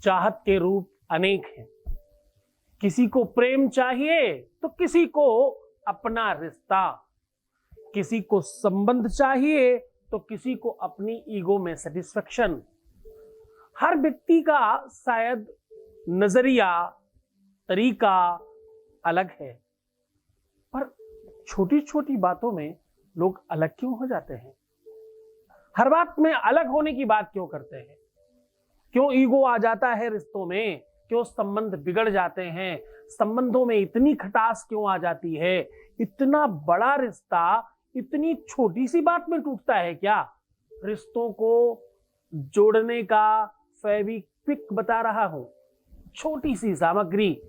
चाहत के रूप अनेक हैं। किसी को प्रेम चाहिए तो किसी को अपना रिश्ता, किसी को संबंध चाहिए तो किसी को अपनी ईगो में सेटिस्फेक्शन। हर व्यक्ति का शायद नजरिया, तरीका अलग है, पर छोटी छोटी बातों में लोग अलग क्यों हो जाते हैं? हर बात में अलग होने की बात क्यों करते हैं? क्यों ईगो आ जाता है रिश्तों में? क्यों संबंध बिगड़ जाते हैं? संबंधों में इतनी खटास क्यों आ जाती है? इतना बड़ा रिश्ता इतनी छोटी सी बात में टूटता है क्या? रिश्तों को जोड़ने का फेविक्विक बता रहा हूं, छोटी सी सामग्री,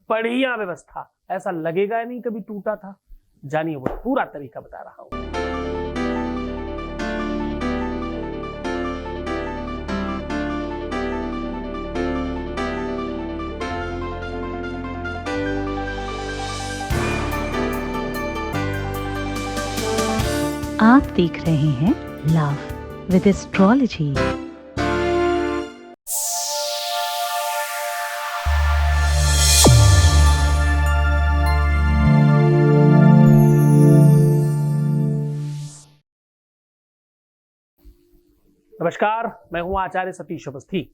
बढ़िया व्यवस्था, ऐसा लगेगा नहीं कभी टूटा था। जानिए वो पूरा तरीका बता रहा हूं। आप देख रहे हैं लव विद एस्ट्रोलॉजी। नमस्कार, मैं हूं आचार्य सतीश अवस्थी।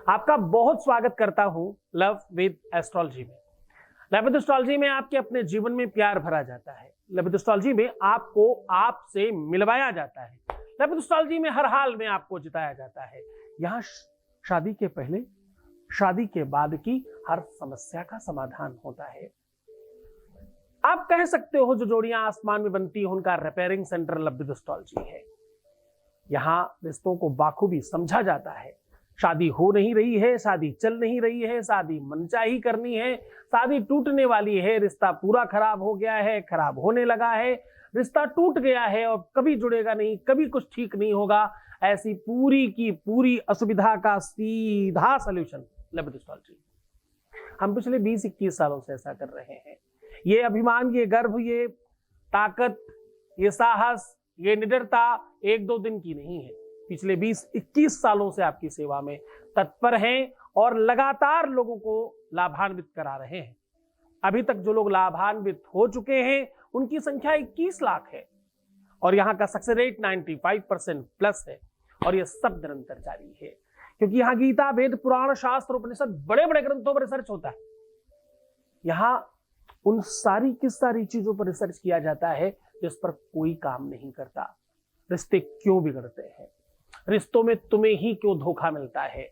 आपका बहुत स्वागत करता हूं लव विद एस्ट्रोलॉजी में। लव विद एस्ट्रोलॉजी में आपके अपने जीवन में प्यार भरा जाता है। लव विद एस्ट्रोलॉजी में आपको आपसे मिलवाया जाता है। लव विद एस्ट्रोलॉजी में हर हाल में आपको जिताया जाता है। यहाँ शादी के पहले, शादी के बाद की हर समस्या का समाधान होता है। आप कह सकते हो जो जोड़ियां आसमान में बनती हैं उनका repairing centre love with astrology है। यहाँ रिश्तों को बाखूबी समझा जाता है। शादी हो नहीं रही है, शादी चल नहीं रही है, शादी मनचाही करनी है, शादी टूटने वाली है, रिश्ता पूरा खराब हो गया है, खराब होने लगा है, रिश्ता टूट गया है और कभी जुड़ेगा नहीं, कभी कुछ ठीक नहीं होगा, ऐसी पूरी की पूरी असुविधा का सीधा सॉल्यूशन लव विद एस्ट्रोलॉजी। हम पिछले 20-21 सालों से ऐसा कर रहे हैं। ये अभिमान, ये गर्व, ये ताकत, ये साहस, ये निडरता 1-2 दिन की नहीं है। पिछले 20-21 सालों से आपकी सेवा में तत्पर हैं और लगातार लोगों को लाभान्वित करा रहे हैं। अभी तक जो लोग लाभान्वित हो चुके हैं उनकी संख्या 21 लाख है और यहाँ का सक्सेस रेट 95% प्लस है और यह सब निरंतर जारी है, क्योंकि यहाँ गीता, वेद, पुराण, शास्त्र, उपनिषद, बड़े बड़े ग्रंथों पर रिसर्च होता है। यहाँ उन सारी की सारी चीजों पर रिसर्च किया जाता है जिस पर कोई काम नहीं करता। रिश्ते क्यों बिगड़ते हैं? रिश्तों में तुम्हें ही क्यों धोखा मिलता है?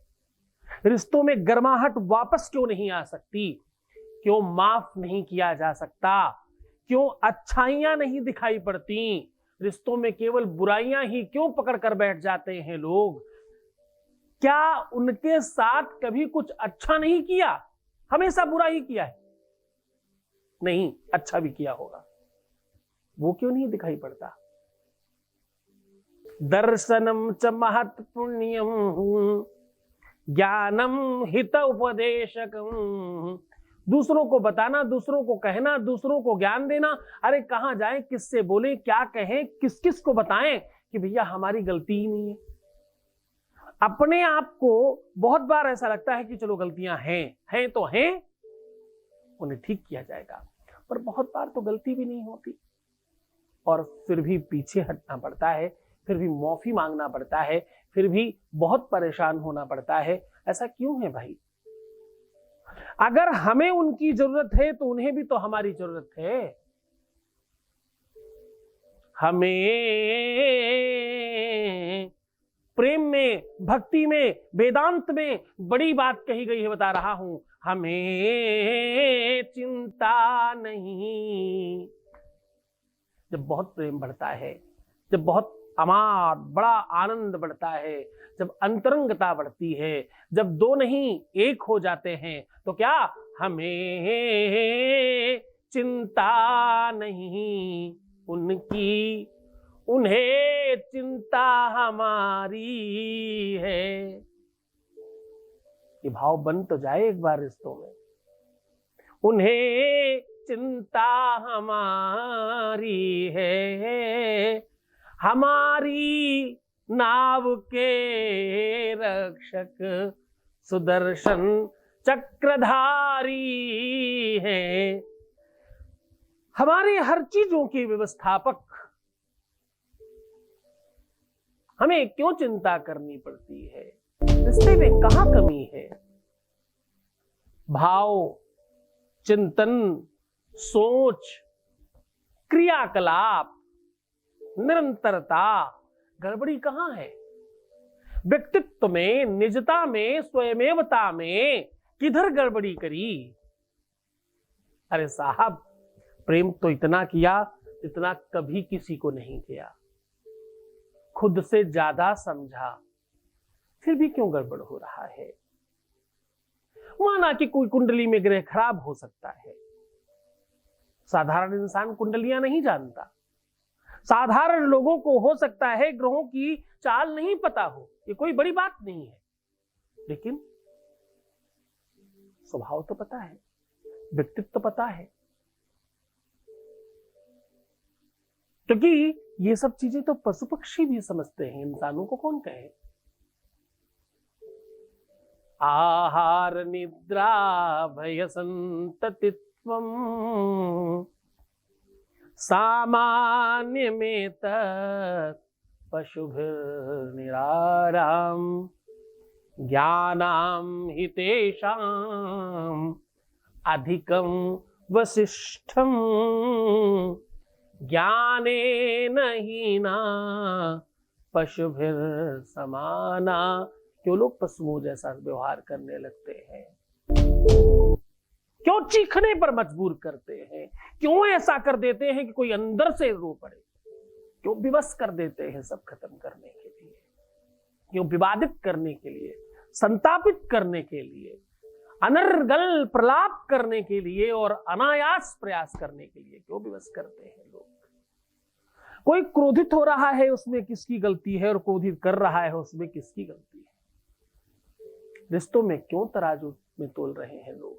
रिश्तों में गर्माहट वापस क्यों नहीं आ सकती? क्यों माफ नहीं किया जा सकता? क्यों अच्छाइयां नहीं दिखाई पड़ती? रिश्तों में केवल बुराइयां ही क्यों पकड़ कर बैठ जाते हैं लोग? क्या उनके साथ कभी कुछ अच्छा नहीं किया? हमेशा बुरा ही किया है? नहीं, अच्छा भी किया होगा। वो क्यों नहीं दिखाई पड़ता? दर्शनम च महत् पुण्यम ज्ञानम हित उपदेशकम। दूसरों को बताना, दूसरों को कहना, दूसरों को ज्ञान देना। अरे कहां जाएं, किससे बोले, क्या कहें, किस किस को बताएं कि भैया हमारी गलती ही नहीं है। अपने आप को बहुत बार ऐसा लगता है कि चलो गलतियां हैं तो हैं, उन्हें ठीक किया जाएगा, पर बहुत बार तो गलती भी नहीं होती और फिर भी पीछे हटना पड़ता है, फिर भी माफी मांगना पड़ता है, फिर भी बहुत परेशान होना पड़ता है। ऐसा क्यों है भाई? अगर हमें उनकी जरूरत है तो उन्हें भी तो हमारी जरूरत है। हमें प्रेम में, भक्ति में, वेदांत में बड़ी बात कही गई है, बता रहा हूं। हमें चिंता नहीं। जब बहुत प्रेम बढ़ता है, जब बहुत अमार बड़ा आनंद बढ़ता है, जब अंतरंगता बढ़ती है, जब दो नहीं एक हो जाते हैं, तो क्या हमें चिंता नहीं उनकी, उन्हें चिंता हमारी है। ये भाव बन तो जाए एक बार रिश्तों में। उन्हें चिंता हमारी है, हमारी नाव के रक्षक सुदर्शन चक्रधारी हैं। हमारे हर चीजों के व्यवस्थापक। हमें क्यों चिंता करनी पड़ती है? रिश्ते में कहां कमी है? भाव, चिंतन, सोच, क्रियाकलाप, निरंतरता, गड़बड़ी कहां है? व्यक्तित्व में, निजता में, स्वयमेवता में किधर गड़बड़ी करी? अरे साहब, प्रेम तो इतना किया जितना कभी किसी को नहीं किया, खुद से ज्यादा समझा, फिर भी क्यों गड़बड़ हो रहा है? माना कि कोई कुंडली में ग्रह खराब हो सकता है, साधारण इंसान कुंडलियां नहीं जानता। साधारण लोगों को हो सकता है ग्रहों की चाल नहीं पता हो, ये कोई बड़ी बात नहीं है, लेकिन स्वभाव तो पता है, व्यक्तित्व तो पता है। क्योंकि ये सब चीजें तो पशु पक्षी भी समझते हैं, इंसानों को कौन कहे। आहार निद्रा भय संततित्वम सामान्य में तत् पशुभिर्निराराम ज्ञानाम हितेषाम अधिकम वसिष्ठम ज्ञानेन हीना पशुभिर समाना। क्यों लोग पशुओं जैसा व्यवहार करने लगते हैं? क्यों चीखने पर मजबूर करते हैं? क्यों ऐसा कर देते हैं कि कोई अंदर से रो पड़े? क्यों विवश कर देते हैं सब खत्म करने के लिए? क्यों विवादित करने के लिए, संतापित करने के लिए, अनर्गल प्रलाप करने के लिए और अनायास प्रयास करने के लिए क्यों विवश करते हैं लोग? कोई क्रोधित हो रहा है, उसमें किसकी गलती है? और क्रोधित कर रहा है, उसमें किसकी गलती है? रिश्तों में क्यों तराजू में तोल रहे हैं लोग?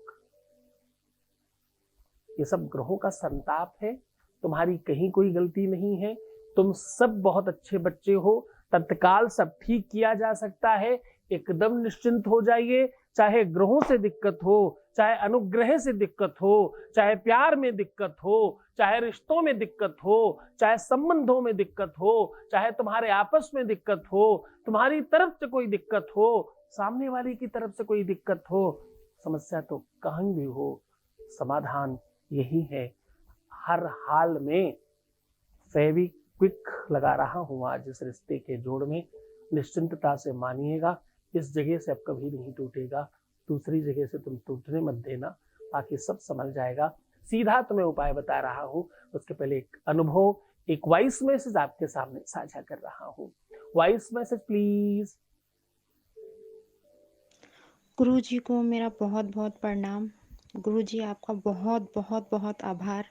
ये सब ग्रहों का संताप है। तुम्हारी कहीं कोई गलती नहीं है, तुम सब बहुत अच्छे बच्चे हो, तत्काल सब ठीक किया जा सकता है। एकदम निश्चिंत हो जाइए। चाहे ग्रहों से दिक्कत हो, चाहे अनुग्रह से दिक्कत हो, चाहे प्यार में दिक्कत हो, चाहे रिश्तों में दिक्कत हो, चाहे संबंधों में दिक्कत हो, चाहे तुम्हारे आपस में दिक्कत हो, तुम्हारी तरफ से कोई दिक्कत हो, सामने वाले की तरफ से कोई दिक्कत हो, समस्या तो कहीं भी हो, समाधान यही है। हर हाल में फेविक्विक लगा रहा हूं आज इस रिश्ते के जोड़ में। निश्चिंतता से मानिएगा, इस जगह से अब कभी नहीं टूटेगा, दूसरी जगह से तुम टूटने मत देना, बाकी सब संभल जाएगा। सीधा तुम्हें उपाय बता रहा हूं, उसके पहले एक अनुभव, एक वॉइस मैसेज आपके सामने साझा कर रहा हूं। Voice message please. गुरुजी को मेरा बहुत बहुत प्रणाम। गुरुजी आपका बहुत बहुत बहुत आभार।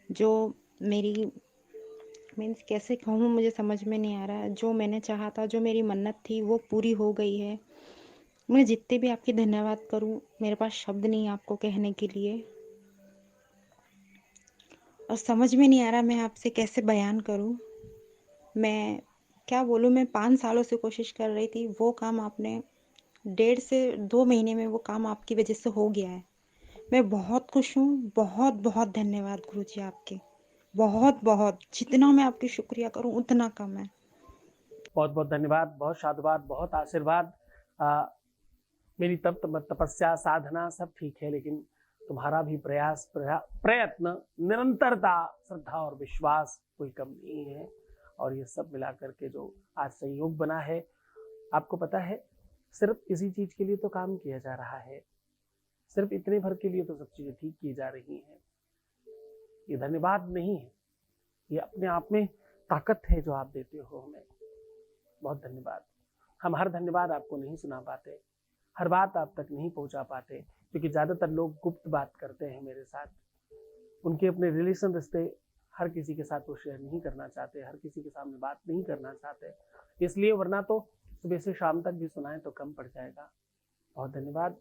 जो मेरी मीन्स कैसे कहूँ, मुझे समझ में नहीं आ रहा है। जो मैंने चाहा था, जो मेरी मन्नत थी, वो पूरी हो गई है। मैं जितने भी आपकी धन्यवाद करूँ, मेरे पास शब्द नहीं है आपको कहने के लिए, और समझ में नहीं आ रहा मैं आपसे कैसे बयान करूँ। मैं क्या बोलूँ, मैं 5 सालों से कोशिश कर रही थी, वो काम आपने 1.5 से 2 महीने में वो काम आपकी वजह से हो गया है। मैं बहुत खुश हूँ। बहुत बहुत धन्यवाद गुरुजी आपके, बहुत बहुत। जितना मैं आपकी शुक्रिया करूँ उतना कम है। बहुत बहुत धन्यवाद, बहुत साधुवाद, बहुत आशीर्वाद। मेरी तपस्या, साधना सब ठीक है, लेकिन तुम्हारा भी प्रयास, प्रयत्न, निरंतरता, श्रद्धा और विश्वास कोई कम नहीं है। और ये सब मिलाकर के जो आज संयोग बना है, आपको पता है, सिर्फ इसी चीज के लिए तो काम किया जा रहा है, सिर्फ इतने भर के लिए तो सब चीजें ठीक की जा रही हैं। ये धन्यवाद नहीं है, ये अपने आप में ताकत है जो आप देते हो हमें। बहुत धन्यवाद। हम हर धन्यवाद आपको नहीं सुना पाते, हर बात आप तक नहीं पहुंचा पाते, क्योंकि ज्यादातर लोग गुप्त बात करते हैं मेरे साथ। उनके अपने रिलेशन, रिश्ते हर किसी के साथ वो शेयर नहीं करना चाहते, हर किसी के सामने बात नहीं करना चाहते, इसलिए। वरना तो सुबह से शाम तक भी सुनाएं तो कम पड़ जाएगा। बहुत धन्यवाद,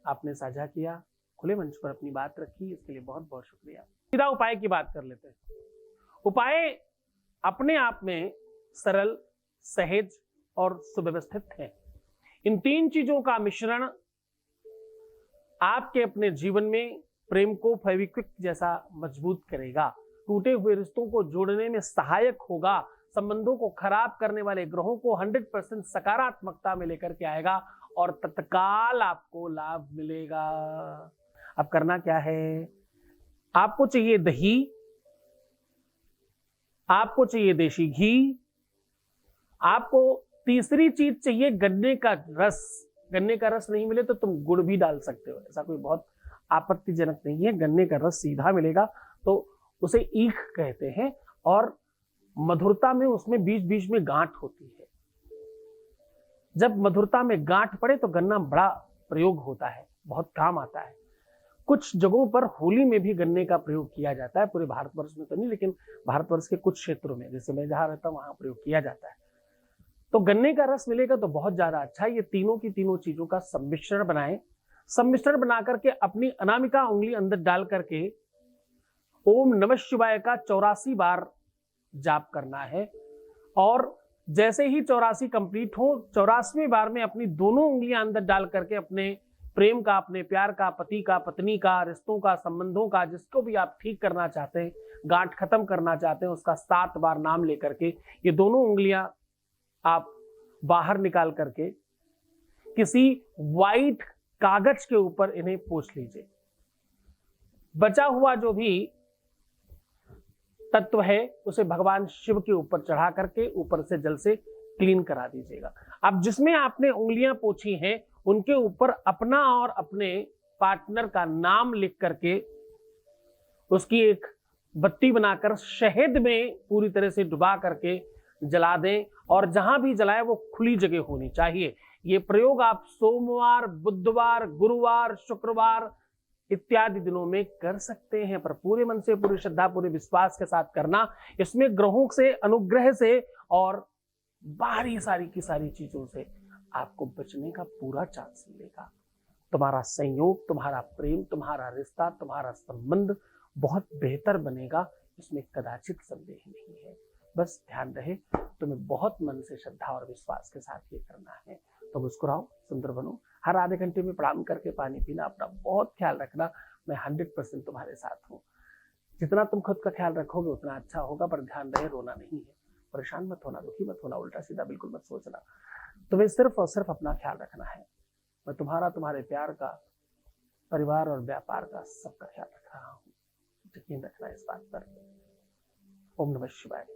आपने साझा किया, खुले मंच पर अपनी बात रखी, इसके लिए बहुत बहुत शुक्रिया। सीधा उपाय की बात कर लेते हैं। उपाय अपने आप में सरल, सहज और सुव्यवस्थित है। इन 3 चीजों का मिश्रण आपके अपने जीवन में प्रेम को फेविक्विक जैसा मजबूत करेगा, टूटे हुए रिश्तों को जोड़ने में सहायक होगा, संबंधों को खराब करने वाले ग्रहों को 100% सकारात्मकता में लेकर के आएगा और तत्काल आपको लाभ मिलेगा। अब करना क्या है? आपको चाहिए दही, आपको चाहिए देशी घी, आपको तीसरी चीज चाहिए गन्ने का रस। गन्ने का रस नहीं मिले तो तुम गुड़ भी डाल सकते हो, ऐसा कोई बहुत आपत्तिजनक नहीं है। गन्ने का रस सीधा मिलेगा तो उसे ईख कहते हैं और मधुरता में उसमें बीच बीच में गांठ होती है। जब मधुरता में गांठ पड़े तो गन्ना बड़ा प्रयोग होता है, बहुत काम आता है। कुछ जगहों पर होली में भी गन्ने का प्रयोग किया जाता है, पूरे भारतवर्ष में तो नहीं, लेकिन भारतवर्ष के कुछ क्षेत्रों में, जैसे मैं जहां रहता हूं वहां प्रयोग किया जाता है। तो गन्ने का रस मिलेगा तो बहुत ज्यादा अच्छा है। ये तीनों की तीनों चीजों का सम्मिश्रण बनाएं। सम्मिश्रण बना करके अपनी अनामिका उंगली अंदर डाल करके ओम नमः शिवाय का 84 बार जाप करना है और जैसे ही 84 कंप्लीट हो, 84वें बार में अपनी दोनों उंगलियां अंदर डाल करके अपने प्रेम का, अपने प्यार का, पति का, पत्नी का, रिश्तों का, संबंधों का, जिसको भी आप ठीक करना चाहते हैं, गांठ खत्म करना चाहते हैं, उसका 7 बार नाम लेकर के ये दोनों उंगलियां आप बाहर निकाल करके किसी वाइट कागज के ऊपर इन्हें पोंछ लीजिए। बचा हुआ जो भी तत्व है उसे भगवान शिव के ऊपर चढ़ा करके ऊपर से जल से क्लीन करा दीजिएगा। अब जिसमें आपने उंगलियां पोंछी हैं उनके ऊपर अपना और अपने पार्टनर का नाम लिख करके उसकी एक बत्ती बनाकर शहद में पूरी तरह से डुबा करके जला दें और जहां भी जलाए वो खुली जगह होनी चाहिए। ये प्रयोग आप सोमवार, बुधवार, गुरुवार, शुक्रवार इत्यादि दिनों में कर सकते हैं, पर पूरे मन से, पूरी श्रद्धा, पूरे विश्वास के साथ करना। इसमें ग्रहों से, अनुग्रह से और बाहरी सारी की सारी चीजों से आपको बचने का पूरा चांस मिलेगा। तुम्हारा संयोग, तुम्हारा प्रेम, तुम्हारा रिश्ता, तुम्हारा संबंध बहुत बेहतर बनेगा, इसमें कदाचित संदेह नहीं है। बस ध्यान रहे तुम्हें बहुत मन से, श्रद्धा और विश्वास के साथ ये करना है। तो मुस्कुराओ, सुंदर बनो, हर आधे घंटे में प्रणाम करके पानी पीना, अपना बहुत ख्याल रखना। मैं 100% तुम्हारे साथ हूँ। जितना तुम खुद का ख्याल रखोगे उतना अच्छा होगा, पर ध्यान रहे रोना नहीं है, परेशान मत होना, दुखी मत होना, उल्टा सीधा बिल्कुल मत सोचना। तुम्हें सिर्फ और सिर्फ अपना ख्याल रखना है। मैं तुम्हारा, तुम्हारे प्यार का, परिवार और व्यापार का, सबका ख्याल रख रहा हूँ। यकीन रखना इस बात पर। ओम नमः शिवाय।